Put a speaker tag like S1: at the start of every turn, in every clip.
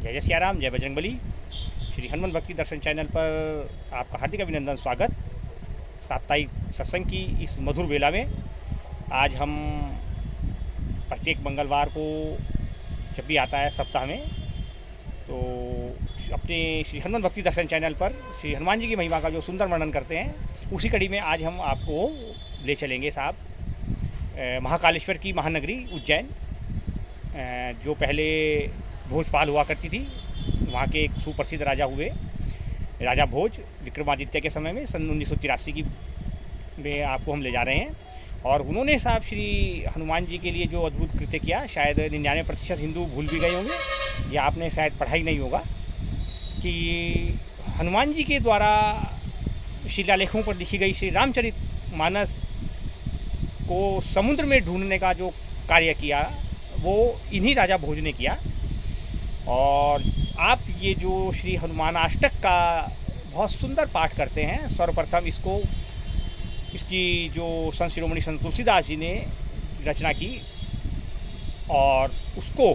S1: जय जय सिया राम, जय बजरंगबली। श्री हनुमान भक्ति दर्शन चैनल पर आपका हार्दिक अभिनंदन, स्वागत। साप्ताहिक सत्संग की इस मधुर बेला में आज हम प्रत्येक मंगलवार को जब भी आता है सप्ताह में, तो अपने श्री हनुमान भक्ति दर्शन चैनल पर श्री हनुमान जी की महिमा का जो सुंदर वर्णन करते हैं, उसी कड़ी में आज हम आपको ले चलेंगे साहब महाकालेश्वर की महानगरी उज्जैन, जो पहले भोजपाल हुआ करती थी। वहाँ के एक सुप्रसिद्ध राजा हुए राजा भोज, विक्रमादित्य के समय में सन 1983 की में आपको हम ले जा रहे हैं। और उन्होंने साहब श्री हनुमान जी के लिए जो अद्भुत कृत्य किया, शायद 99% हिंदू भूल भी गए होंगे या आपने शायद पढ़ा ही नहीं होगा, कि हनुमान जी के द्वारा शिलालेखों पर लिखी गई श्री रामचरित मानस को समुद्र में ढूंढने का जो कार्य किया वो इन्हीं राजा भोज ने किया। और आप ये जो श्री हनुमानाष्टक का बहुत सुंदर पाठ करते हैं, सर्वप्रथम इसकी जो संत शिरोमणि संत तुलसीदास जी ने रचना की और उसको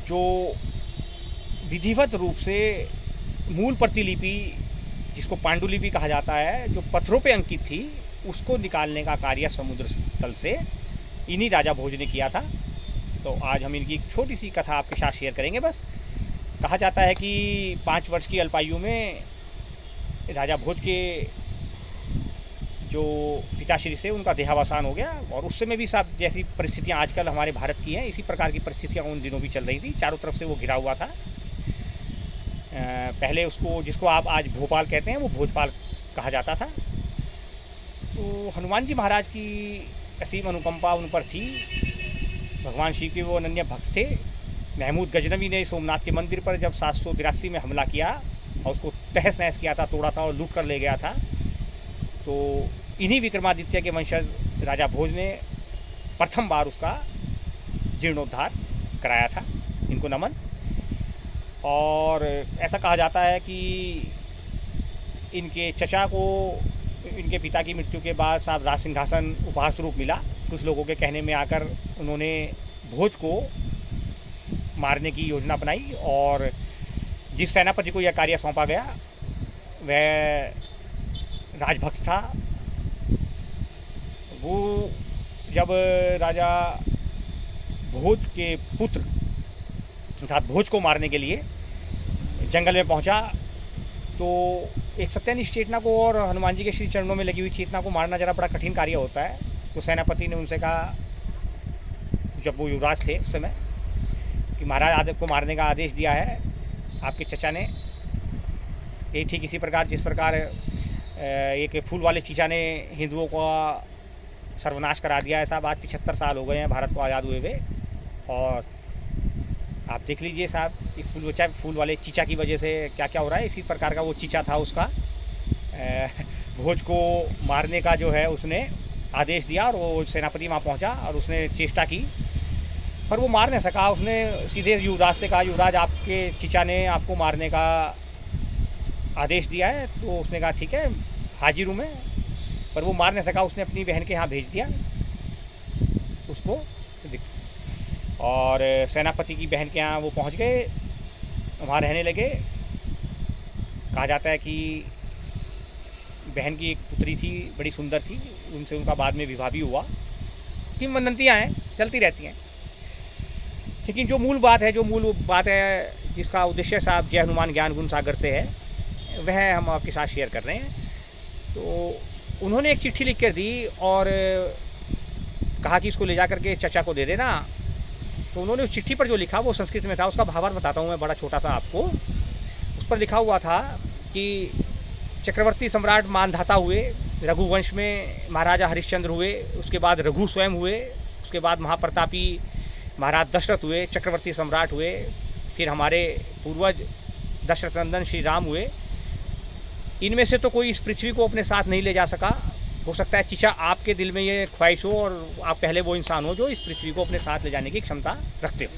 S1: जो विधिवत रूप से मूल प्रतिलिपि, जिसको पांडुलिपि कहा जाता है, जो पत्थरों पे अंकित थी, उसको निकालने का कार्य समुद्र तल से इन्हीं राजा भोज ने किया था। तो आज हम इनकी एक छोटी सी कथा आपके साथ शेयर करेंगे। बस कहा जाता है कि 5 वर्ष की अल्पायु में राजा भोज के जो पिताश्री से उनका देहावसान हो गया। और उस समय भी साहब जैसी परिस्थितियां आजकल हमारे भारत की हैं, इसी प्रकार की परिस्थितियां उन दिनों भी चल रही थी। चारों तरफ से वो घिरा हुआ था। पहले उसको, जिसको आप आज भोपाल कहते हैं, वो भोजपाल कहा जाता था। तो हनुमान जी महाराज की असीम अनुकंपा उन पर थी। भगवान शिव के वो अनन्य भक्त थे। महमूद गजनवी ने सोमनाथ के मंदिर पर जब 783 में हमला किया और उसको तहस नहस किया था, तोड़ा था और लूट कर ले गया था, तो इन्हीं विक्रमादित्य के वंशज राजा भोज ने प्रथम बार उसका जीर्णोद्धार कराया था। इनको नमन। और ऐसा कहा जाता है कि इनके चचा को इनके पिता की मृत्यु के बाद साहब राज सिंहासन उपहार स्वरूप मिला। कुछ लोगों के कहने में आकर उन्होंने भोज को मारने की योजना बनाई और जिस सेनापति को यह कार्य सौंपा गया वह राजभक्त था। वो जब राजा भोज के पुत्र अर्थात भोज को मारने के लिए जंगल में पहुंचा, तो एक सत्यानिष्ठ चेतना को और हनुमान जी के श्री चरणों में लगी हुई चेतना को मारना जरा बड़ा कठिन कार्य होता है। तो सेनापति ने उनसे कहा, जब वो युवराज थे उस समय, कि महाराज आपको मारने का आदेश दिया है आपके चचा ने। ये ठीक इसी प्रकार जिस प्रकार एक फूल वाले चीचा ने हिंदुओं का सर्वनाश करा दिया है साहब। आज 75 साल हो गए हैं भारत को आज़ाद हुए हुए, और आप देख लीजिए साहब, ये फूल वाले चीचा की वजह से क्या क्या हो रहा है। इसी प्रकार का वो चीचा था उसका। भोज को मारने का जो है उसने आदेश दिया और वो सेनापति वहाँ पहुँचा और उसने चेष्टा की, पर वो मार नहीं सका। उसने सीधे युवराज से कहा, युवराज आपके चीचा ने आपको मारने का आदेश दिया है। तो उसने कहा ठीक है, हाजिर हूँ मैं, पर वो मार नहीं सका। उसने अपनी बहन के यहाँ भेज दिया उसको, और सेनापति की बहन के यहाँ वो पहुँच गए, वहाँ रहने लगे। कहा जाता है कि बहन की एक पुत्री थी, बड़ी सुंदर थी, उनसे उनका बाद में विवाह भी हुआ। किंवदंतियाँ हैं, चलती रहती हैं। लेकिन जो मूल बात है जिसका उद्देश्य साहब जय हनुमान ज्ञान गुण सागर से है, वह हम आपके साथ शेयर कर रहे हैं। तो उन्होंने एक चिट्ठी लिख कर दी और कहा कि इसको ले जा करके चचा को दे देना। तो उन्होंने उस चिट्ठी पर जो लिखा वो संस्कृत में था। उसका भावार्थ बताता हूँ मैं बड़ा छोटा सा आपको। उस पर लिखा हुआ था कि चक्रवर्ती सम्राट मानधाता हुए, रघुवंश में महाराजा हरिश्चंद्र हुए, उसके बाद रघु स्वयं हुए, उसके बाद महाप्रतापी महाराज दशरथ हुए, चक्रवर्ती सम्राट हुए, फिर हमारे पूर्वज दशरथ नंदन श्री राम हुए। इनमें से तो कोई इस पृथ्वी को अपने साथ नहीं ले जा सका। हो सकता है चीचा आपके दिल में ये ख्वाहिश हो और आप पहले वो इंसान हो जो इस पृथ्वी को अपने साथ ले जाने की क्षमता रखते हो।